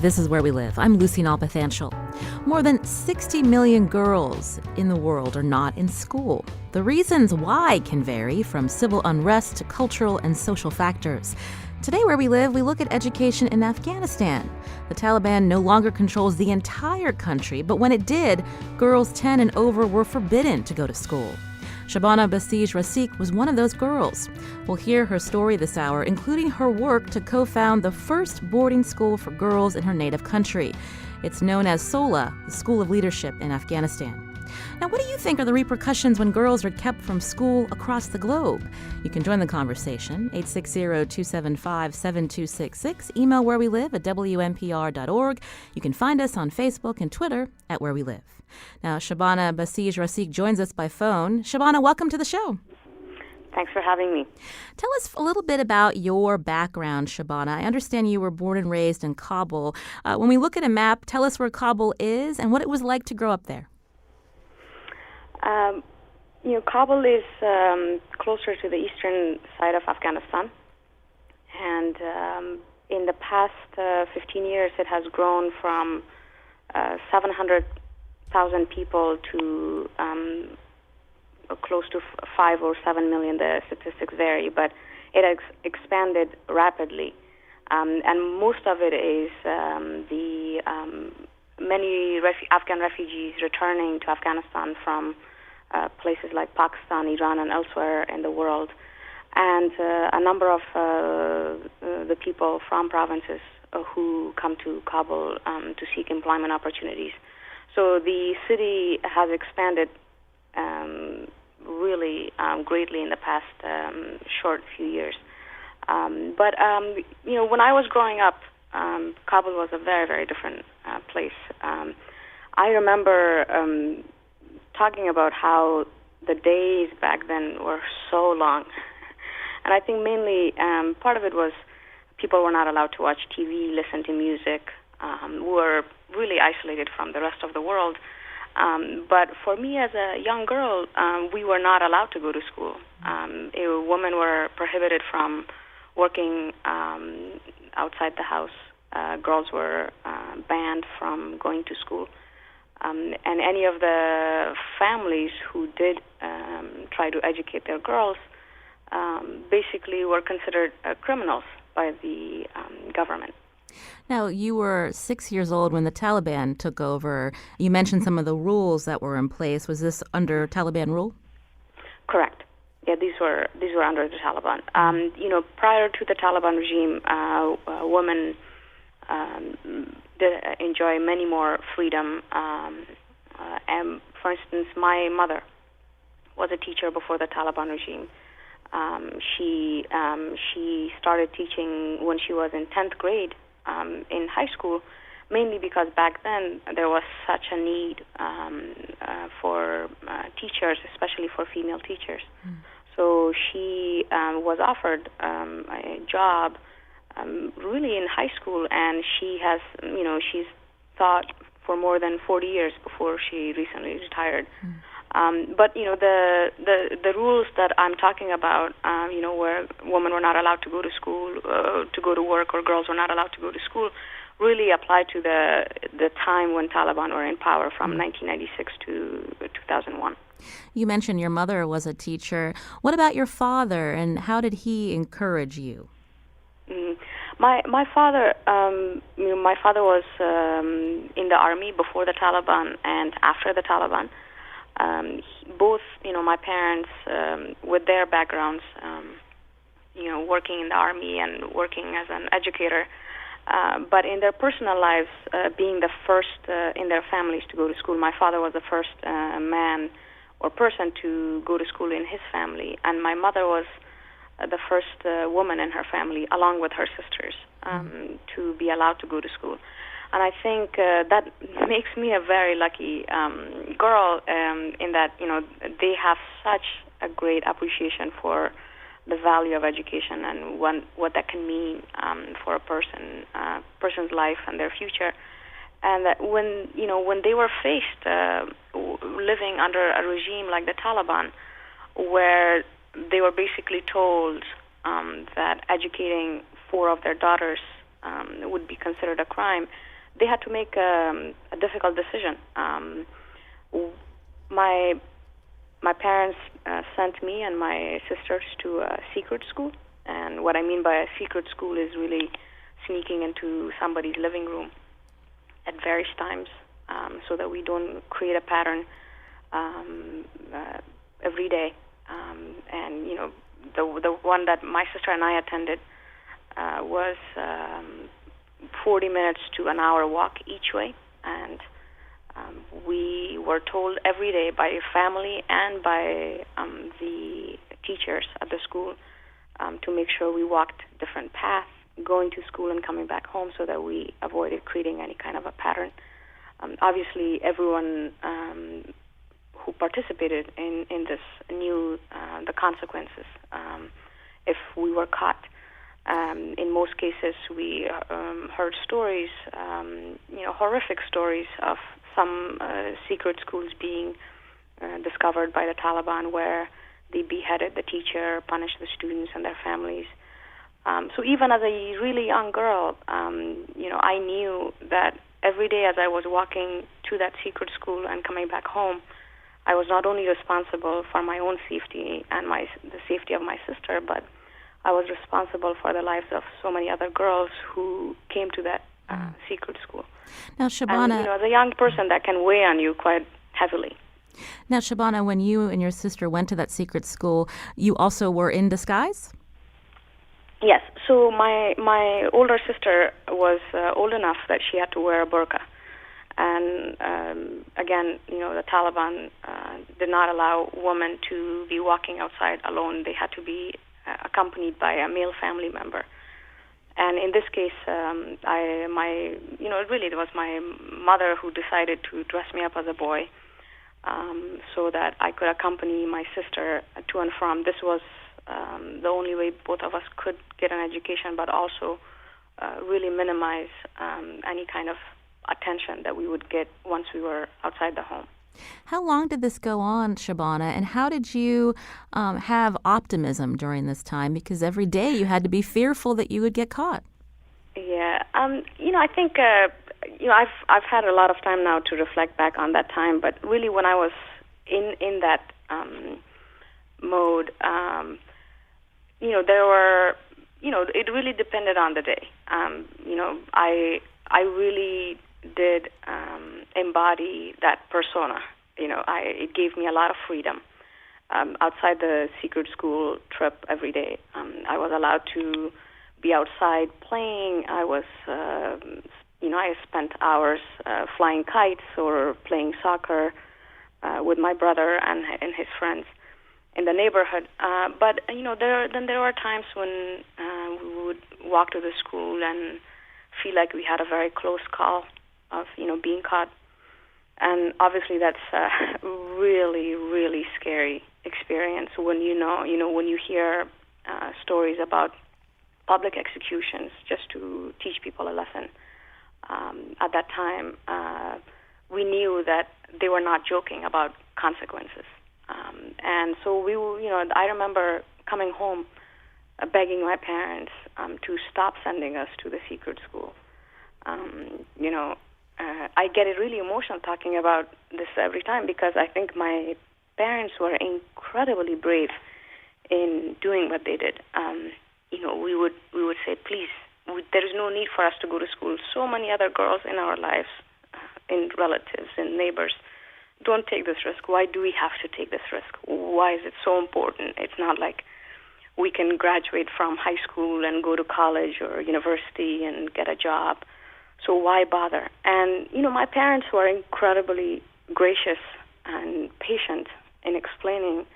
This is Where We Live. I'm Lucy Nalpathanchel. More than 60 million girls in the world are not in school. The reasons why can vary, from civil unrest to cultural and social factors. Today, Where We Live, we look at education in Afghanistan. The Taliban no longer controls the entire country, but when it did, girls 10 and over were forbidden to go to school. Shabana Basij Rasikh was one of those girls. We'll hear her story this hour, including her work to co-found the first boarding school for girls in her native country. It's known as SOLA, the School of Leadership in Afghanistan. Now, what do you think are the repercussions when girls are kept from school across the globe? You can join the conversation, 860-275-7266. Email wherewelive@wnpr.org. You can find us on Facebook and Twitter at Where We Live. Now, Shabana Basij Rasikh joins us by phone. Shabana, welcome to the show. Thanks for having me. Tell us a little bit about your background, Shabana. I understand you were born and raised in Kabul. When we look at a map, tell us where Kabul is and what it was like to grow up there. Kabul is closer to the eastern side of Afghanistan, and in the past 15 years, it has grown from 700,000 people to close to 5 or 7 million. The statistics vary, but it has expanded rapidly, and most of it is many Afghan refugees returning to Afghanistan from places like Pakistan, Iran, and elsewhere in the world, and a number of the people from provinces who come to Kabul to seek employment opportunities. So the city has expanded really greatly in the past short few years. But when I was growing up, Kabul was a very, very different place. I remember talking about how the days back then were so long. And I think mainly part of it was people were not allowed to watch TV, listen to music, were really isolated from the rest of the world. But for me as a young girl, we were not allowed to go to school. Women were prohibited from working outside the house. Girls were banned from going to school. And any of the families who did try to educate their girls basically were considered criminals by the government. Now, you were 6 years old when the Taliban took over. You mentioned some of the rules that were in place. Was this under Taliban rule? Correct. Yeah, these were under the Taliban. Prior to the Taliban regime, women did enjoy many more freedom. And for instance, my mother was a teacher before the Taliban regime. She started teaching when she was in 10th grade in high school, mainly because back then there was such a need for teachers, especially for female teachers. So she was offered a job really in high school, and she has, she's taught for more than 40 years before she recently retired. But the rules that I'm talking about, where women were not allowed to go to school, to go to work, or girls were not allowed to go to school, really applied to the time when Taliban were in power, from 1996 to 2001. You mentioned your mother was a teacher. What about your father, and how did he encourage you? My father, my father was in the army before the Taliban and after the Taliban. Both, my parents, with their backgrounds, working in the army and working as an educator, but in their personal lives, being the first in their families to go to school. My father was the first man or person to go to school in his family, and my mother was the first woman in her family, along with her sisters, to be allowed to go to school. And I think that makes me a very lucky girl in that, they have such a great appreciation for the value of education and what that can mean for a person's life and their future. And that when they were faced living under a regime like the Taliban, where they were basically told that educating 4 of their daughters would be considered a crime, they had to make a difficult decision. My parents sent me and my sisters to a secret school, and what I mean by a secret school is really sneaking into somebody's living room at various times, so that we don't create a pattern every day. And the one that my sister and I attended was 40 minutes to an hour walk each way, and we were told every day by family and by the teachers at the school to make sure we walked different paths, going to school and coming back home, so that we avoided creating any kind of a pattern. Obviously, everyone who participated in this knew the consequences if we were caught. In most cases, we heard stories, horrific stories of some secret schools being discovered by the Taliban, where they beheaded the teacher, punished the students and their families. So even as a really young girl, I knew that every day as I was walking to that secret school and coming back home, I was not only responsible for my own safety and the safety of my sister, but I was responsible for the lives of so many other girls who came to that secret school. Now, Shabana, and, as a young person, that can weigh on you quite heavily. Now, Shabana, when you and your sister went to that secret school, you also were in disguise? Yes. So my older sister was old enough that she had to wear a burqa. And again, the Taliban did not allow women to be walking outside alone. They had to be accompanied by a male family member. And in this case, it was my mother who decided to dress me up as a boy, so that I could accompany my sister to and from. This was the only way both of us could get an education, but also really minimize any kind of attention that we would get once we were outside the home. How long did this go on, Shabana, and how did you have optimism during this time? Because every day you had to be fearful that you would get caught. Yeah, I think I've had a lot of time now to reflect back on that time, but really when I was in that mode, there were, it really depended on the day. I really did embody that persona. It gave me a lot of freedom. Outside the secret school trip every day, I was allowed to be outside playing. I spent hours flying kites or playing soccer with my brother and his friends in the neighborhood. But there were times when we would walk to the school and feel like we had a very close call of being caught, and obviously that's a really, really scary experience when when you hear stories about public executions just to teach people a lesson. At that time, we knew that they were not joking about consequences, and so I remember coming home begging my parents to stop sending us to the secret school. I get really emotional talking about this every time, because I think my parents were incredibly brave in doing what they did. We would say, please, there is no need for us to go to school. So many other girls in our lives, in relatives and neighbors, don't take this risk. Why do we have to take this risk? Why is it so important? It's not like we can graduate from high school and go to college or university and get a job. So why bother? And, my parents were incredibly gracious and patient in explaining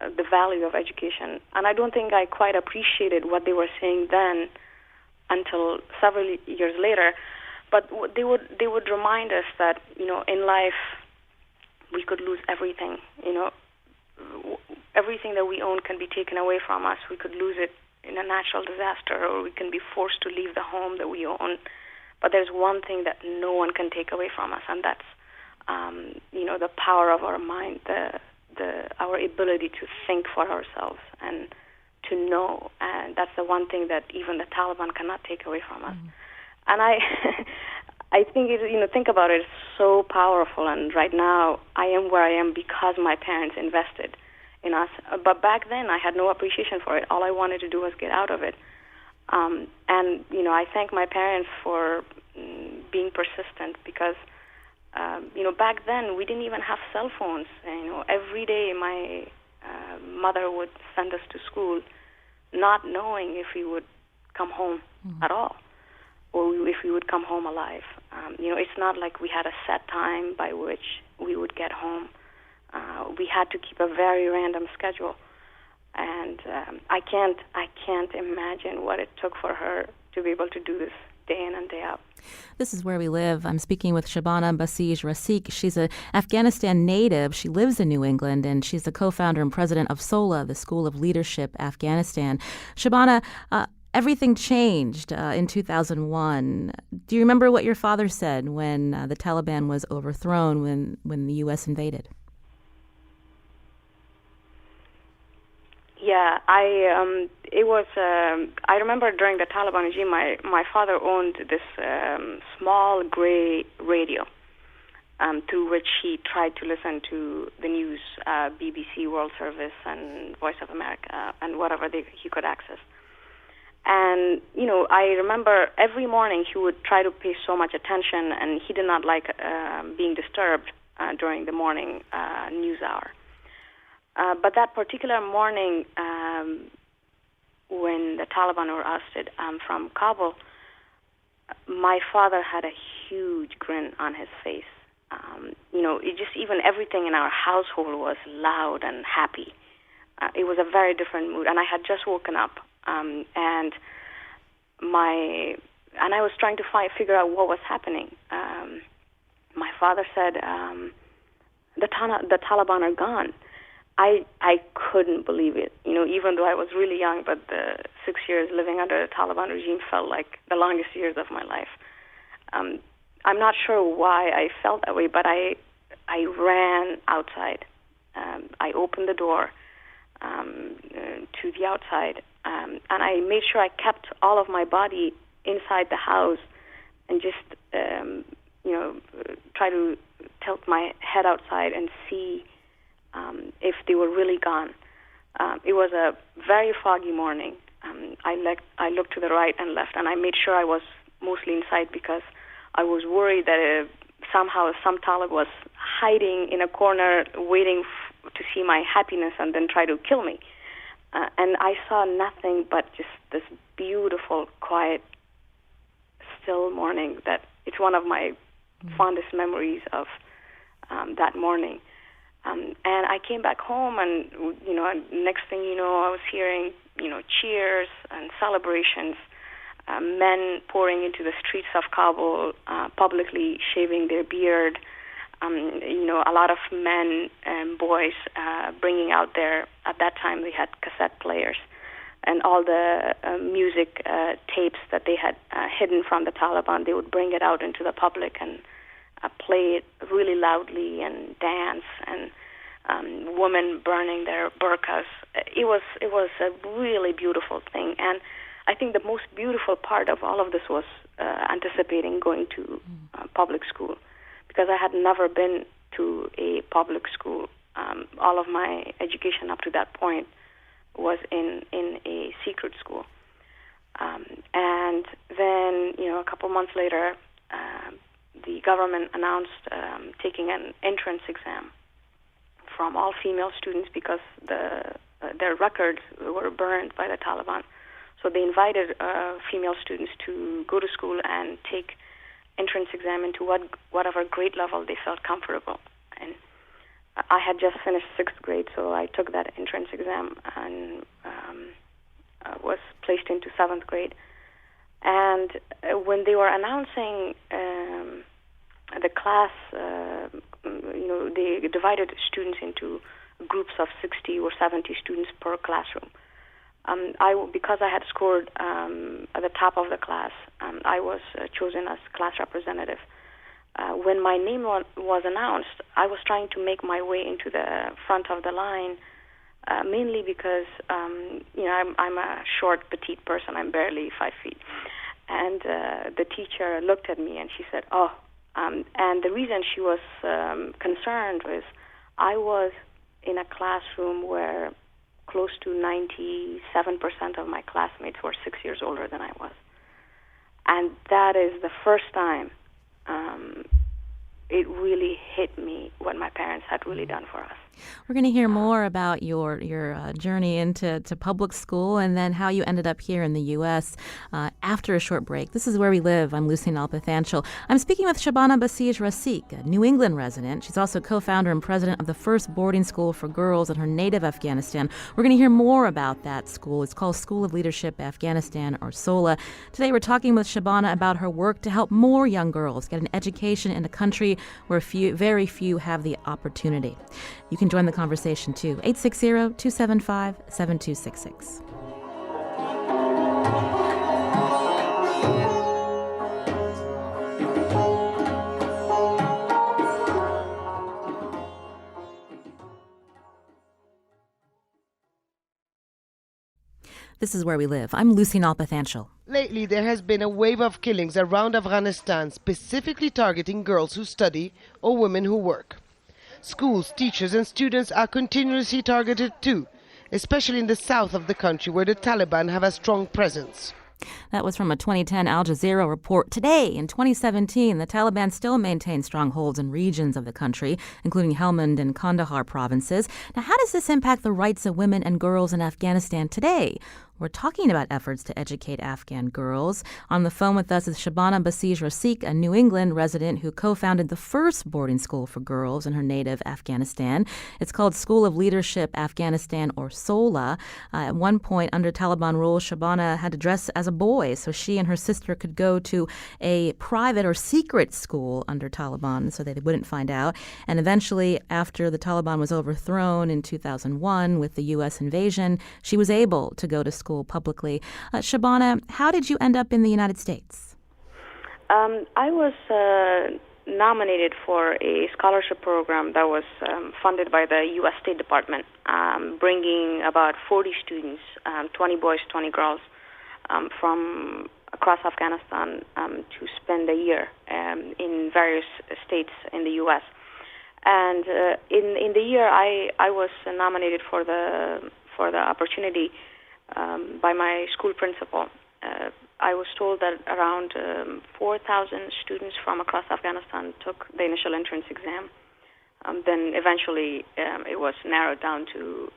the value of education. And I don't think I quite appreciated what they were saying then until several years later. But they would remind us that, in life we could lose everything. Everything that we own can be taken away from us. We could lose it in a natural disaster, or we can be forced to leave the home that we own. But there's one thing that no one can take away from us, and that's the power of our mind, our ability to think for ourselves and to know. And that's the one thing that even the Taliban cannot take away from us. Mm-hmm. And I think think about it, it's so powerful. And right now, I am where I am because my parents invested in us. But back then, I had no appreciation for it. All I wanted to do was get out of it. And I thank my parents for being persistent because back then we didn't even have cell phones. And, every day my mother would send us to school, not knowing if we would come home at all, or if we would come home alive. It's not like we had a set time by which we would get home. We had to keep a very random schedule, and I can't imagine what it took for her to be able to do this day in and day out. This is Where We Live. I'm speaking with Shabana Basij Rasik. She's an Afghanistan native. She lives in New England, and she's the co-founder and president of SOLA, the School of Leadership Afghanistan. Shabana, everything changed in 2001. Do you remember what your father said when the Taliban was overthrown, when the U.S. invaded? Yeah, I remember during the Taliban regime, my father owned this small gray radio through which he tried to listen to the news, BBC World Service and Voice of America and whatever he could access. And, I remember every morning he would try to pay so much attention, and he did not like being disturbed during the morning news hour. But that particular morning, when the Taliban were ousted from Kabul, my father had a huge grin on his face. Even everything in our household was loud and happy. It was a very different mood, and I had just woken up, and I was trying to figure out what was happening. My father said, "The Taliban are gone." I couldn't believe it, even though I was really young, but the 6 years living under the Taliban regime felt like the longest years of my life. I'm not sure why I felt that way, but I ran outside. I opened the door to the outside, and I made sure I kept all of my body inside the house and just, try to tilt my head outside and see if they were really gone. It was a very foggy morning. I looked to the right and left, and I made sure I was mostly inside because I was worried that somehow some Talib was hiding in a corner waiting to see my happiness and then try to kill me. And I saw nothing but just this beautiful, quiet, still morning that it's one of my fondest memories of that morning. And I came back home, and next thing you know, I was hearing cheers and celebrations, men pouring into the streets of Kabul, publicly shaving their beard. A lot of men and boys bringing out at that time they had cassette players, and all the music tapes that they had hidden from the Taliban, they would bring it out into the public and play it really loudly and dance, and women burning their burqas. It was a really beautiful thing, and I think the most beautiful part of all of this was anticipating going to public school, because I had never been to a public school. All of my education up to that point was in a secret school. And then, a couple months later, the government announced taking an entrance exam from all female students because their records were burned by the Taliban. So they invited female students to go to school and take entrance exam into whatever grade level they felt comfortable. And I had just finished 6th grade, so I took that entrance exam and was placed into 7th grade. And when they were announcing the class, they divided students into groups of 60 or 70 students per classroom. Because I had scored at the top of the class, I was chosen as class representative. When my name was announced, I was trying to make my way into the front of the line, mainly because I'm a short, petite person. I'm barely 5 feet, And the teacher looked at me and she said, "Oh," and the reason she was concerned was I was in a classroom where close to 97% of my classmates were 6 years older than I was. And that is the first time it really hit me what my parents had really done for us. We're going to hear more about your journey into public school and then how you ended up here in the U.S. After a short break. This is Where We Live. I'm Lucy Nalpathanchel. I'm speaking with Shabana Basij Rasikh, a New England resident. She's also co-founder and president of the first boarding school for girls in her native Afghanistan. We're going to hear more about that school. It's called School of Leadership Afghanistan, or SOLA. Today we're talking with Shabana about her work to help more young girls get an education in a country where very few have the opportunity. You can join the conversation too. 860-275-7266. This is Where We Live. I'm Lucy Nalpathanchel. Lately, there has been a wave of killings around Afghanistan, specifically targeting girls who study or women who work. Schools, teachers and students are continuously targeted too, especially in the south of the country where the Taliban have a strong presence. That was from a 2010 Al Jazeera report. Today, in 2017, the Taliban still maintain strongholds in regions of the country, including Helmand and Kandahar provinces. Now, how does this impact the rights of women and girls in Afghanistan today? We're talking about efforts to educate Afghan girls. On the phone with us is Shabana Basij Rasikh, a New England resident who co-founded the first boarding school for girls in her native Afghanistan. It's called School of Leadership Afghanistan, or SOLA. At one point, under Taliban rule, Shabana had to dress as a boy so she and her sister could go to a private or secret school under Taliban so they wouldn't find out. And eventually, after the Taliban was overthrown in 2001 with the U.S. invasion, she was able to go to school publicly. Shabana, how did you end up in the United States? I was nominated for a scholarship program that was funded by the U.S. State Department, bringing about 40 students, 20 boys, 20 girls, from across Afghanistan to spend a year in various states in the U.S. And in the year I was nominated for the opportunity by my school principal. I was told that around 4,000 students from across Afghanistan took the initial entrance exam. Then eventually it was narrowed down to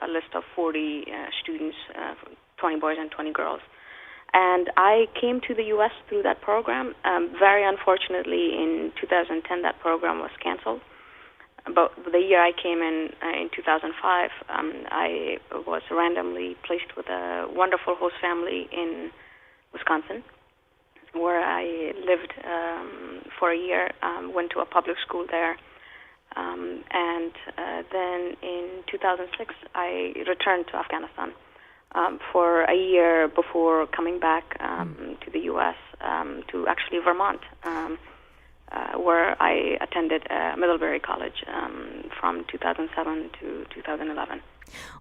a list of 40 students, 20 boys and 20 girls. And I came to the U.S. through that program. Very unfortunately, in 2010, that program was canceled. But the year I came in 2005, I was randomly placed with a wonderful host family in Wisconsin, where I lived for a year, went to a public school there. And then in 2006, I returned to Afghanistan for a year before coming back to the U.S., to actually Vermont, where I attended Middlebury College from 2007 to 2011.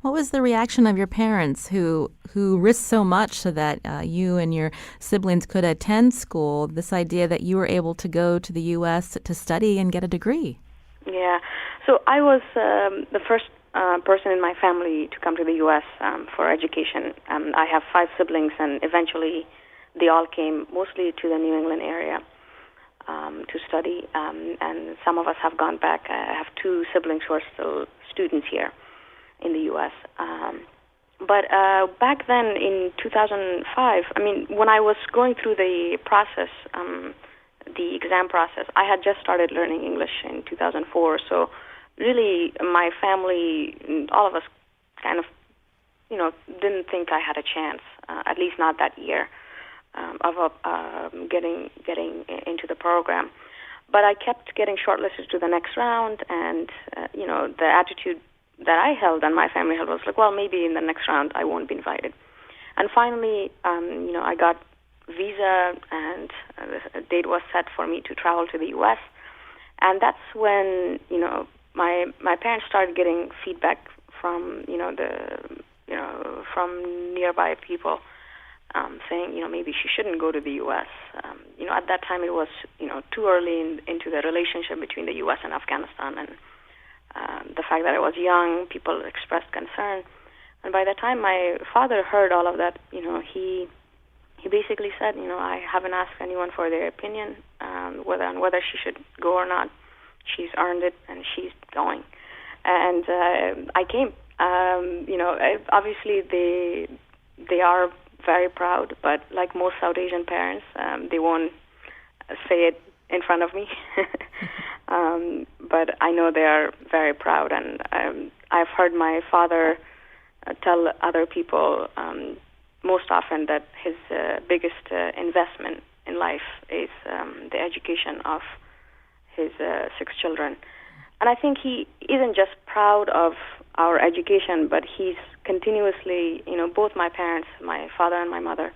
What was the reaction of your parents who risked so much so that you and your siblings could attend school, this idea that you were able to go to the U.S. to study and get a degree? Yeah. So I was the first person in my family to come to the U.S. For education. I have 5 siblings, and eventually they all came mostly to the New England area to study, and some of us have gone back. I have 2 siblings who are still students here in the U.S. But back then in 2005, I mean, when I was going through the process, the exam process, I had just started learning English in 2004. So really, my family, all of us kind of, didn't think I had a chance, at least not that year, of getting into the program. But I kept getting shortlisted to the next round, and, the attitude that I held and my family held was like, well, maybe in the next round I won't be invited. And finally, I got visa, and a date was set for me to travel to the U.S. And that's when, my parents started getting feedback from, from nearby people, saying, maybe she shouldn't go to the U.S. At that time it was, too early into the relationship between the U.S. and Afghanistan, and the fact that I was young, people expressed concern. And by the time my father heard all of that, he basically said, I haven't asked anyone for their opinion whether she should go or not. She's earned it, and she's going. And I came. Obviously they are very proud, but like most South Asian parents, they won't say it in front of me. But I know they are very proud, and I've heard my father tell other people most often that his biggest investment in life is the education of his 6 children. And I think he isn't just proud of our education, but he's continuously, both my parents, my father and my mother,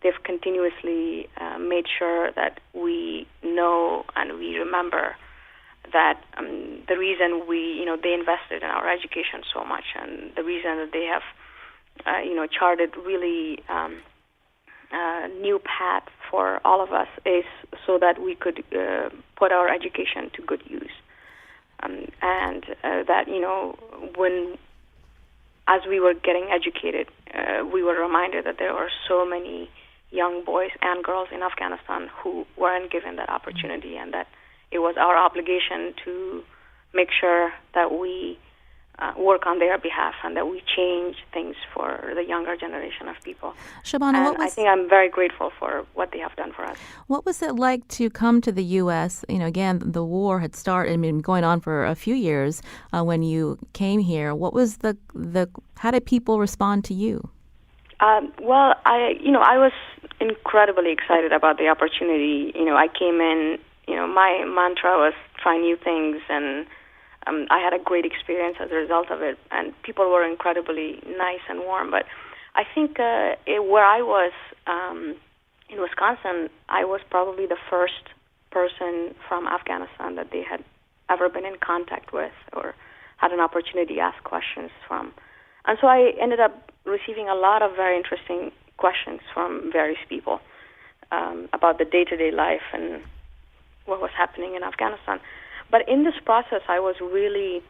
they've continuously made sure that we know and we remember that the reason they invested in our education so much, and the reason that they have, charted really new path for all of us is so that we could put our education to good use. And that, when, as we were getting educated, we were reminded that there were so many young boys and girls in Afghanistan who weren't given that opportunity, and that it was our obligation to make sure that we work on their behalf and that we change things for the younger generation of people. Shabana, I think I'm very grateful for what they have done for us. What was it like to come to the U.S.? Again, the war had started, going on for a few years when you came here. What was how did people respond to you? Well, I was incredibly excited about the opportunity. I came in, my mantra was try new things, and I had a great experience as a result of it, and people were incredibly nice and warm. But I think where I was in Wisconsin, I was probably the first person from Afghanistan that they had ever been in contact with or had an opportunity to ask questions from. And so I ended up receiving a lot of very interesting questions from various people about the day-to-day life and what was happening in Afghanistan. But in this process, I was really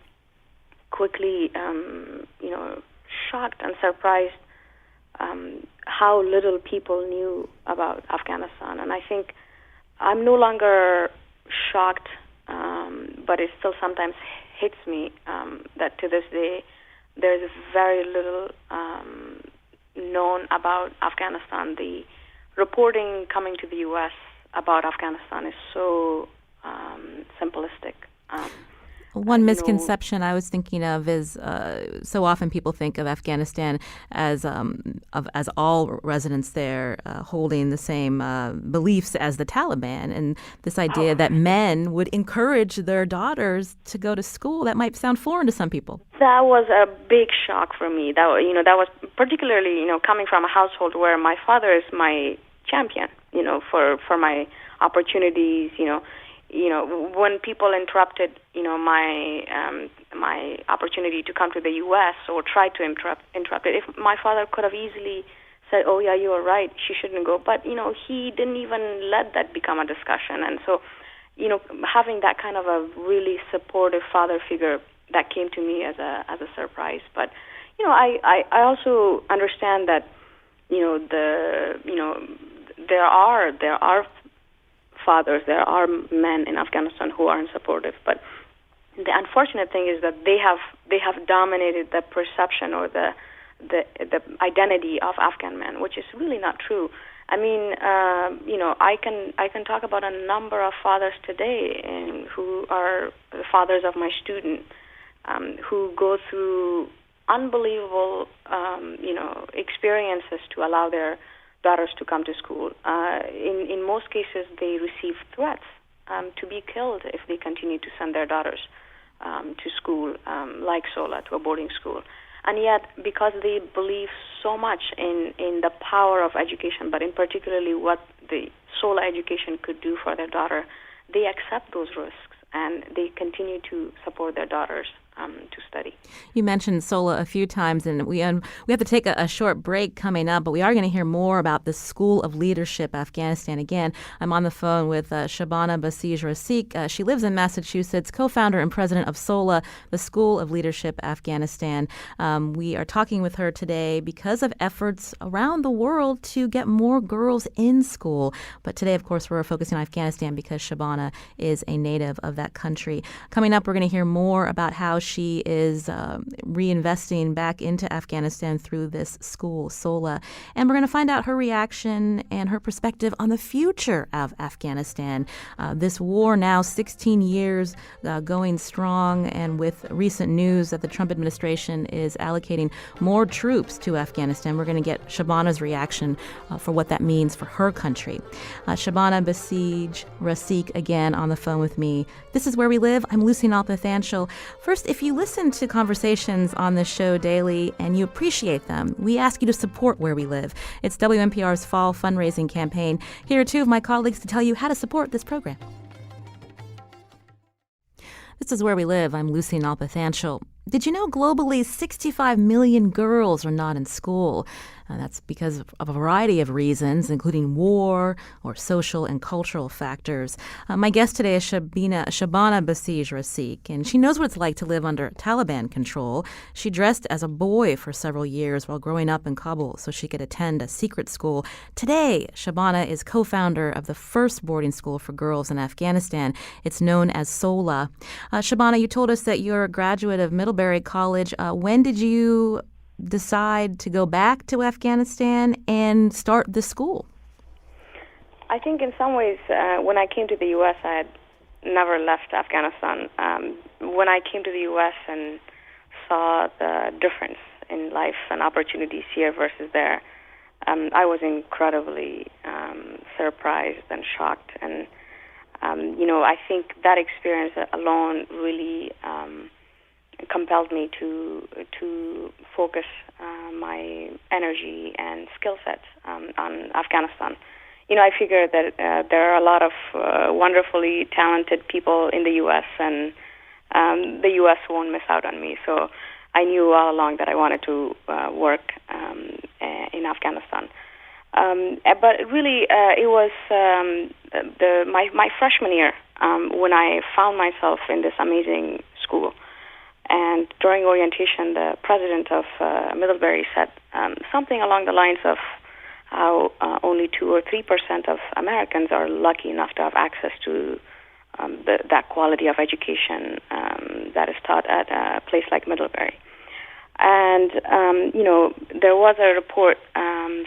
quickly, shocked and surprised how little people knew about Afghanistan. And I think I'm no longer shocked, but it still sometimes hits me that to this day there's very little known about Afghanistan. The reporting coming to the U.S. about Afghanistan is so simplistic. One misconception I was thinking of is so often people think of Afghanistan as all residents there holding the same beliefs as the Taliban, and this idea that men would encourage their daughters to go to school. That might sound foreign to some people. That was a big shock for me. That was particularly coming from a household where my father is my champion. For my opportunities. When people interrupted, my opportunity to come to the U.S. or tried to interrupt it, if my father could have easily said, "Oh yeah, you are right, she shouldn't go," but he didn't even let that become a discussion. And so, having that kind of a really supportive father figure, that came to me as a surprise. But I also understand that there are fathers, there are men in Afghanistan who aren't supportive, but the unfortunate thing is that they have dominated the perception or the identity of Afghan men, which is really not true. I mean, I can talk about a number of fathers today who are the fathers of my student, who go through unbelievable, experiences to allow their daughters to come to school. In most cases, they receive threats to be killed if they continue to send their daughters to school, like Sola, to a boarding school. And yet, because they believe so much in the power of education, but in particularly what the Sola education could do for their daughter, they accept those risks and they continue to support their daughters to study. You mentioned SOLA a few times, and we have to take a short break coming up, but we are going to hear more about the School of Leadership Afghanistan. Again, I'm on the phone with Shabana Basij Rasikh. She lives in Massachusetts, co-founder and president of SOLA, the School of Leadership Afghanistan. We are talking with her today because of efforts around the world to get more girls in school. But today, of course, we're focusing on Afghanistan because Shabana is a native of that country. Coming up, we're going to hear more about how she is reinvesting back into Afghanistan through this school, SOLA. And we're going to find out her reaction and her perspective on the future of Afghanistan. This war now 16 years going strong, and with recent news that the Trump administration is allocating more troops to Afghanistan. We're going to get Shabana's reaction for what that means for her country. Shabana Basij Rasikh again on the phone with me. This is Where We Live. I'm Lucy Nalpathanchel. First, if you listen to conversations on this show daily and you appreciate them, we ask you to support Where We Live. It's WNPR's fall fundraising campaign. Here are two of my colleagues to tell you how to support this program. This is Where We Live. I'm Lucy Nalpathanchel. Did you know globally 65 million girls are not in school? That's because of a variety of reasons, including war or social and cultural factors. My guest today is Shabana Basij Rasikh, and she knows what it's like to live under Taliban control. She dressed as a boy for several years while growing up in Kabul so she could attend a secret school. Today, Shabana is co-founder of the first boarding school for girls in Afghanistan. It's known as SOLA. Shabana, you told us that you're a graduate of Middlebury College. When did you decide to go back to Afghanistan and start the school? I think in some ways, when I came to the U.S., I had never left Afghanistan. When I came to the U.S. and saw the difference in life and opportunities here versus there, I was incredibly surprised and shocked. And, I think that experience alone really compelled me to focus my energy and skill sets on Afghanistan. I figure that there are a lot of wonderfully talented people in the U.S. and the U.S. won't miss out on me. So I knew all along that I wanted to work in Afghanistan. But really, it was my freshman year when I found myself in this amazing school. And during orientation, the president of Middlebury said something along the lines of how only 2 or 3% of Americans are lucky enough to have access to that quality of education that is taught at a place like Middlebury. And, there was a report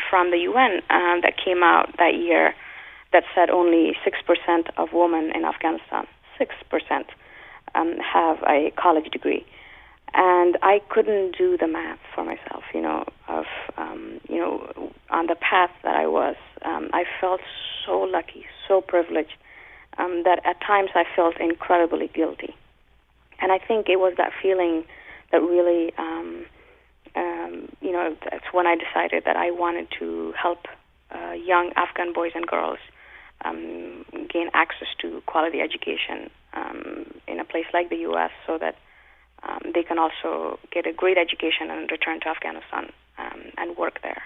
from the UN that came out that year that said only 6% of women in Afghanistan, 6%, have a college degree. And I couldn't do the math for myself, on the path that I was. I felt so lucky, so privileged, that at times I felt incredibly guilty. And I think it was that feeling that really, that's when I decided that I wanted to help young Afghan boys and girls gain access to quality education in a place like the U.S. so that they can also get a great education and return to Afghanistan and work there.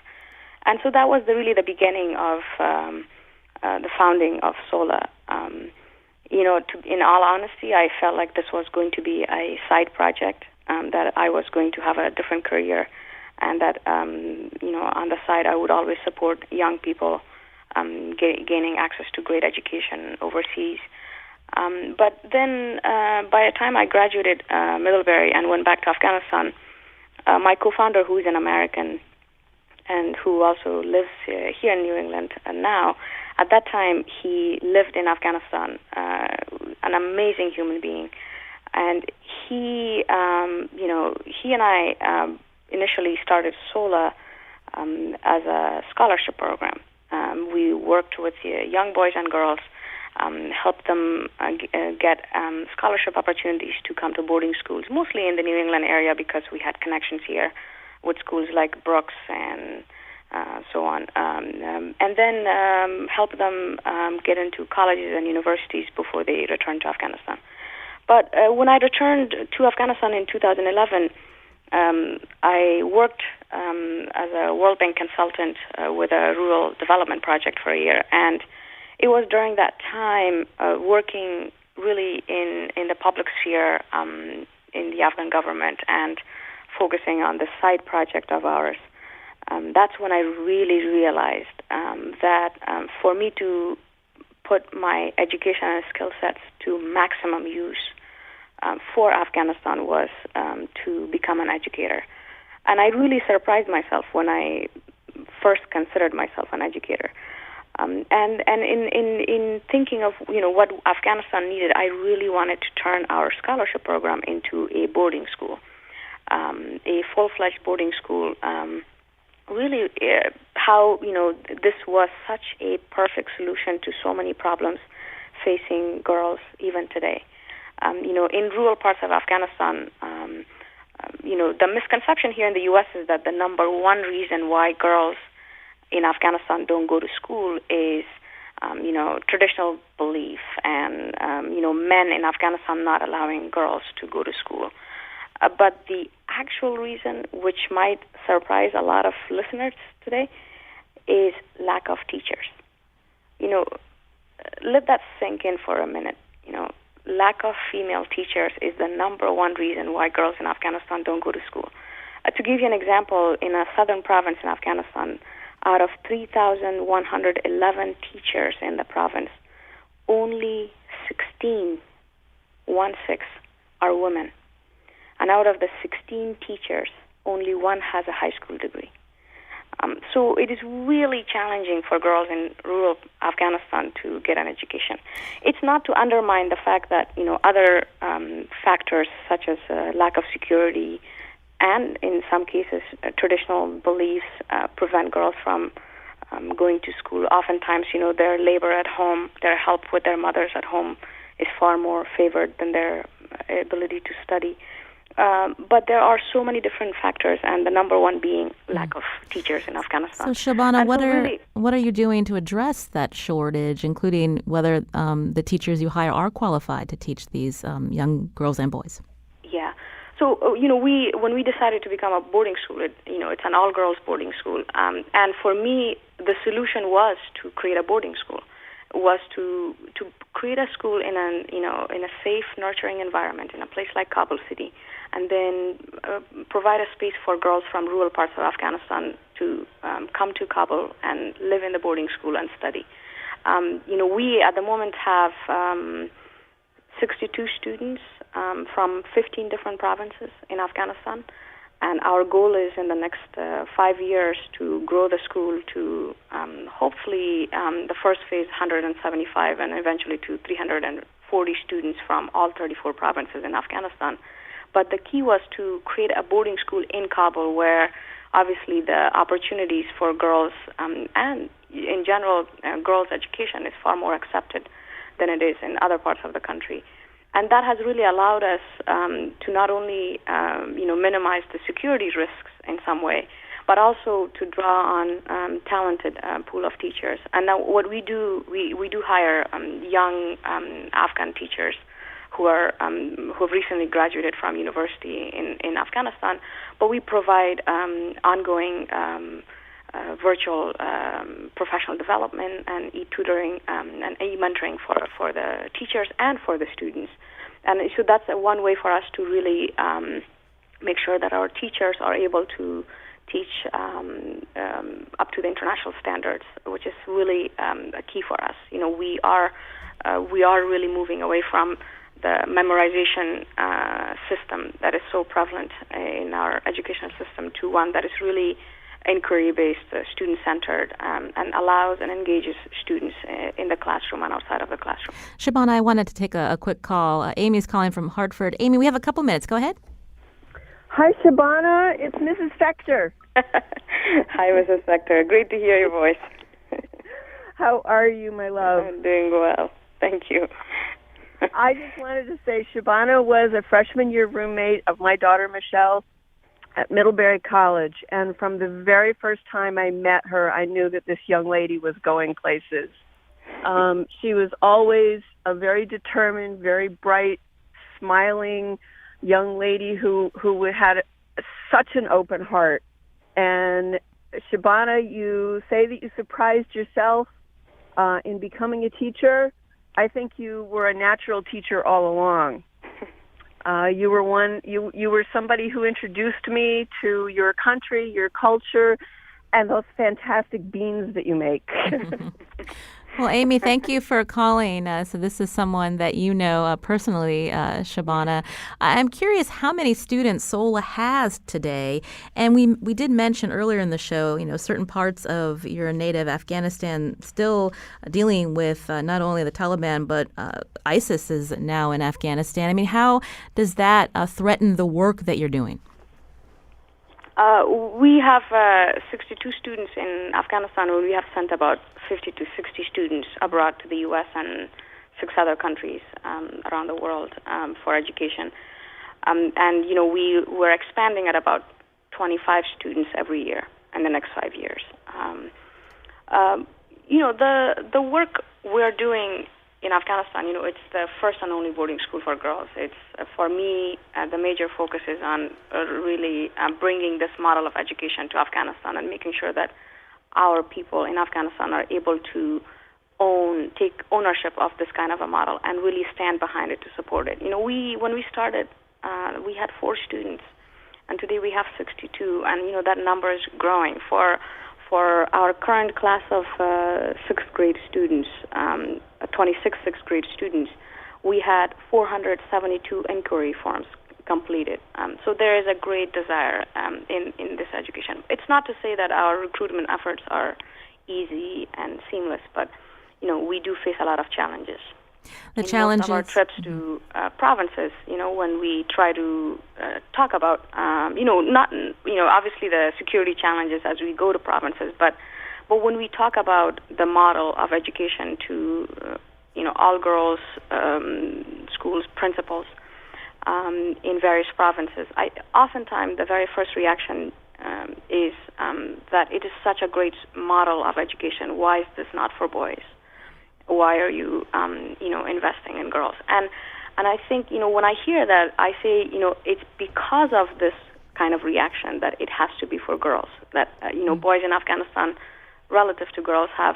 And so that was really the beginning of the founding of SOLA. In all honesty, I felt like this was going to be a side project, that I was going to have a different career, and that, on the side I would always support young people gaining access to great education overseas. But then by the time I graduated Middlebury and went back to Afghanistan, my co-founder, who is an American and who also lives here in New England now, at that time he lived in Afghanistan, an amazing human being. And he and I initially started SOLA as a scholarship program. We worked with young boys and girls, helped them get scholarship opportunities to come to boarding schools, mostly in the New England area because we had connections here with schools like Brooks and so on. And then help them get into colleges and universities before they return to Afghanistan. But when I returned to Afghanistan in 2011, I worked as a World Bank consultant with a rural development project for a year. And it was during that time working really in the public sphere in the Afghan government and focusing on this side project of ours. That's when I really realized that for me to put my education and skill sets to maximum use for Afghanistan was to become an educator. And I really surprised myself when I first considered myself an educator. And in thinking of what Afghanistan needed, I really wanted to turn our scholarship program into a boarding school, a full-fledged boarding school. Really, how this was such a perfect solution to so many problems facing girls even today. In rural parts of Afghanistan, the misconception here in the U.S. is that the number one reason why girls in Afghanistan don't go to school is, traditional belief and, men in Afghanistan not allowing girls to go to school. But the actual reason, which might surprise a lot of listeners today, is lack of teachers. Let that sink in for a minute. Lack of female teachers is the number one reason why girls in Afghanistan don't go to school. To give you an example, in a southern province in Afghanistan, out of 3,111 teachers in the province, only 16 are women. And out of the 16 teachers, only one has a high school degree. So it is really challenging for girls in rural Afghanistan to get an education. It's not to undermine the fact that, other factors such as lack of security and, in some cases, traditional beliefs prevent girls from going to school. Oftentimes, their labor at home, their help with their mothers at home is far more favored than their ability to study. But there are so many different factors, and the number one being lack of teachers in Afghanistan. So, Shabana, what are you doing to address that shortage, including whether the teachers you hire are qualified to teach these young girls and boys? Yeah. So, when we decided to become a boarding school, it's an all-girls boarding school. And for me, the solution was to create a boarding school, was to create a school in a safe, nurturing environment in a place like Kabul City, and then provide a space for girls from rural parts of Afghanistan to come to Kabul and live in the boarding school and study. We at the moment have 62 students from 15 different provinces in Afghanistan, and our goal is in the next 5 years to grow the school to hopefully the first phase 175 and eventually to 340 students from all 34 provinces in Afghanistan. But the key was to create a boarding school in Kabul where obviously the opportunities for girls and in general girls' education is far more accepted than it is in other parts of the country. And that has really allowed us to not only minimize the security risks in some way, but also to draw on talented pool of teachers. And now what we do, we do hire young Afghan teachers who have recently graduated from university in Afghanistan, but we provide ongoing virtual professional development and e-tutoring and e-mentoring for the teachers and for the students. And so that's one way for us to really make sure that our teachers are able to teach up to the international standards, which is really a key for us. We are really moving away from the memorization system that is so prevalent in our educational system to one that is really inquiry-based, student-centered, and allows and engages students in the classroom and outside of the classroom. Shabana, I wanted to take a quick call. Amy's calling from Hartford. Amy, we have a couple minutes. Go ahead. Hi, Shabana. It's Mrs. Spector. Hi, Mrs. Spector. Great to hear your voice. How are you, my love? I'm doing well. Thank you. I just wanted to say Shabana was a freshman year roommate of my daughter, Michelle, at Middlebury College. And from the very first time I met her, I knew that this young lady was going places. She was always a very determined, very bright, smiling young lady who had such an open heart. And Shabana, you say that you surprised yourself in becoming a teacher. I think you were a natural teacher all along. You were somebody who introduced me to your country, your culture, and those fantastic beans that you make. Well, Amy, thank you for calling. So this is someone that you know personally, Shabana. I'm curious how many students SOLA has today. And we did mention earlier in the show, certain parts of your native Afghanistan still dealing with not only the Taliban, but ISIS is now in Afghanistan. I mean, how does that threaten the work that you're doing? We have 62 students in Afghanistan, and we have sent about 50 to 60 students abroad to the U.S. and 6 other countries around the world for education. We're expanding at about 25 students every year in the next 5 years. The work we're doing in Afghanistan, it's the first and only boarding school for girls. It's, for me, the major focus is on really bringing this model of education to Afghanistan and making sure that our people in Afghanistan are able to take ownership of this kind of a model and really stand behind it to support it. When we started, we had 4 students, and today we have 62, and that number is growing. For our current class of 6th grade students, 26 6th grade students, we had 472 inquiry forms completed. So there is a great desire in this education. It's not to say that our recruitment efforts are easy and seamless, but we do face a lot of challenges. The challenges. Most of our trips to provinces, when we try to talk about, obviously the security challenges as we go to provinces, but when we talk about the model of education to, all girls schools, principals in various provinces, oftentimes the very first reaction is that it is such a great model of education. Why is this not for boys? Why are you, investing in girls? And I think, when I hear that, I say, it's because of this kind of reaction that it has to be for girls. That, boys in Afghanistan, relative to girls, have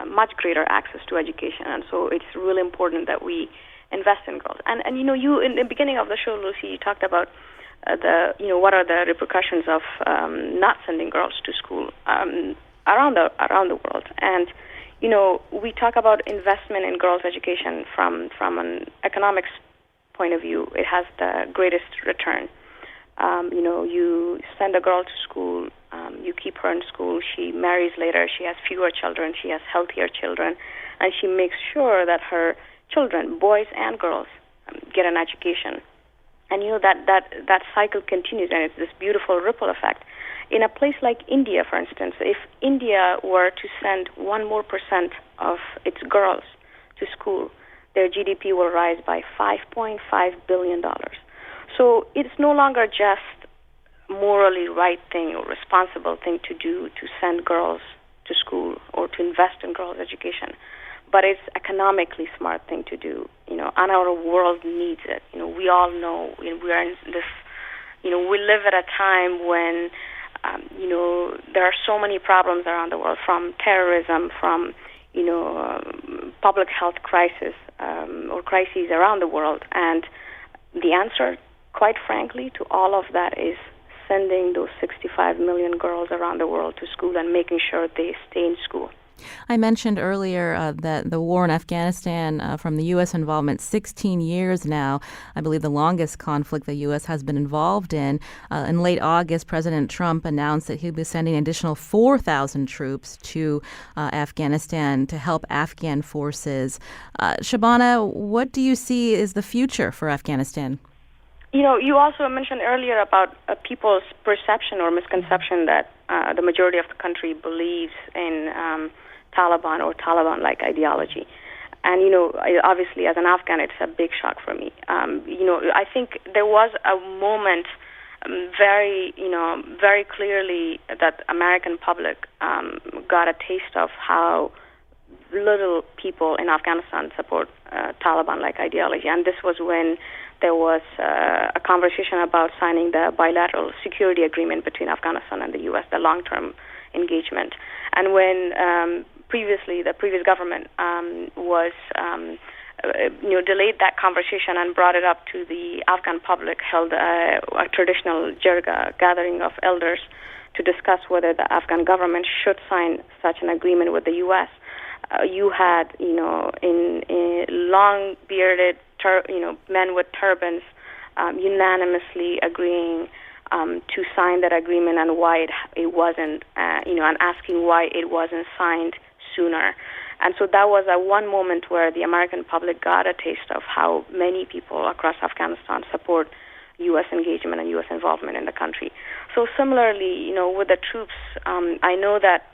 much greater access to education. And so it's really important that we invest in girls. And you, in the beginning of the show, Lucy, you talked about what are the repercussions of not sending girls to school around the world. And we talk about investment in girls' education from an economics point of view. It has the greatest return. You send a girl to school, you keep her in school, she marries later, she has fewer children, she has healthier children, and she makes sure that her children, boys and girls, get an education. And that cycle continues, and it's this beautiful ripple effect. In a place like India, for instance, if India were to send 1% more of its girls to school, their GDP will rise by $5.5 billion. So it's no longer just morally right thing or responsible thing to do to send girls to school or to invest in girls' education, but it's economically smart thing to do, and our world needs it. We all know we are in this, we live at a time when there are so many problems around the world, from terrorism, from, public health crisis or crises around the world. And the answer, quite frankly, to all of that is sending those 65 million girls around the world to school and making sure they stay in school. I mentioned earlier that the war in Afghanistan, from the U.S. involvement, 16 years now, I believe the longest conflict the U.S. has been involved in. In late August, President Trump announced that he'll be sending an additional 4,000 troops to Afghanistan to help Afghan forces. Shabana, what do you see is the future for Afghanistan? You also mentioned earlier about people's perception or misconception that the majority of the country believes in Taliban or Taliban-like ideology. And, obviously as an Afghan, it's a big shock for me. I think there was a moment very clearly that American public got a taste of how little people in Afghanistan support Taliban-like ideology. And this was when there was a conversation about signing the bilateral security agreement between Afghanistan and the U.S., the long-term engagement. And when previously the previous government was delayed that conversation and brought it up to the Afghan public, held a traditional jirga, gathering of elders, to discuss whether the Afghan government should sign such an agreement with the U.S. You had, in long bearded, men with turbans unanimously agreeing to sign that agreement, and why it wasn't, and asking why it wasn't signed sooner. And so that was one moment where the American public got a taste of how many people across Afghanistan support U.S. engagement and U.S. involvement in the country. So similarly, with the troops, I know that,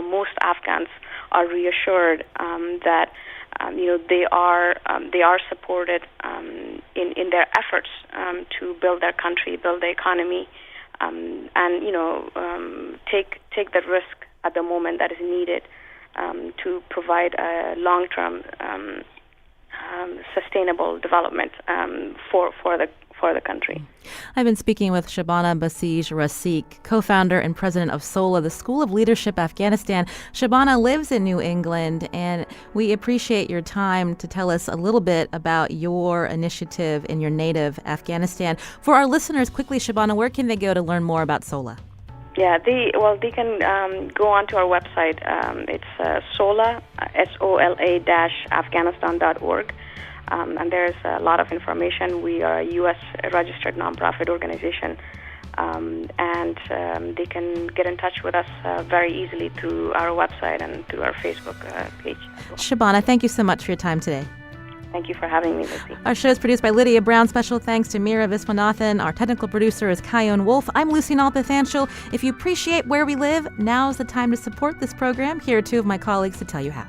most Afghans are reassured that, they are supported in their efforts to build their country, build the economy, and take the risk at the moment that is needed to provide a long-term sustainable development for the country. I've been speaking with Shabana Basij Rasikh, co-founder and president of SOLA, the School of Leadership Afghanistan. Shabana lives in New England, and we appreciate your time to tell us a little bit about your initiative in your native Afghanistan. For our listeners, quickly, Shabana, where can they go to learn more about SOLA? Yeah, they can go onto our website. It's SOLA, SOLA-Afghanistan.org. And there's a lot of information. We are a U.S. registered nonprofit organization, and they can get in touch with us very easily through our website and through our Facebook page. Shabana, thank you so much for your time today. Thank you for having me, Lucy. Our show is produced by Lydia Brown. Special thanks to Meera Viswanathan. Our technical producer is Kyone Wolf. I'm Lucy Nalpathanchil. If you appreciate where we live, now's the time to support this program. Here are two of my colleagues to tell you how.